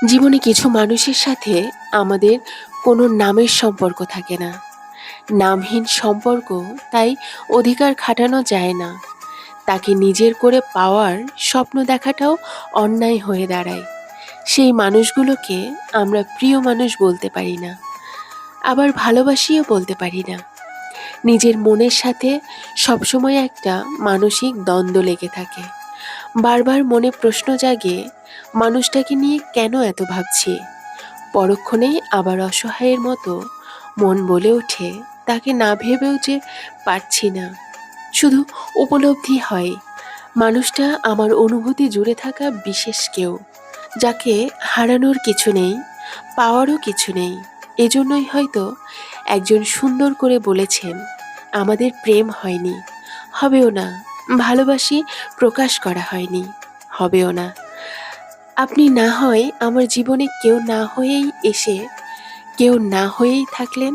জীবনে কিছু মানুষের সাথে আমাদের কোনো নামের সম্পর্ক থাকে না। নামহীন সম্পর্ক, তাই অধিকার খাটানো যায় না। তাকে নিজের করে পাওয়ার স্বপ্ন দেখাটাও অন্যায় হয়ে দাঁড়ায়। সেই মানুষগুলোকে আমরা প্রিয় মানুষ বলতে পারি না, আবার ভালোবাসিও বলতে পারি না। নিজের মনের সাথে সবসময় একটা মানসিক দ্বন্দ্ব লেগে থাকে। বারবার মনে প্রশ্ন জাগে, মানুষটাকে নিয়ে কেন এত ভাবছি। পরক্ষণেই আবার অসহায়ের মতো মন বলে ওঠে, তাকে না ভেবেও যে পারছি না। শুধু উপলব্ধি হয়, মানুষটা আমার অনুভূতি জুড়ে থাকা বিশেষ কেউ, যাকে হারানোর কিছু নেই, পাওয়ারও কিছু নেই। এজন্যই হয়তো একজন সুন্দর করে বলেছেন, আমাদের প্রেম হয়নি, হবেও না। ভালোবাসি প্রকাশ করা হয়নি, হবেও না। আপনি না হয় আমার জীবনে কেউ না হয়েই এসে কেউ না হয়েই থাকলেন।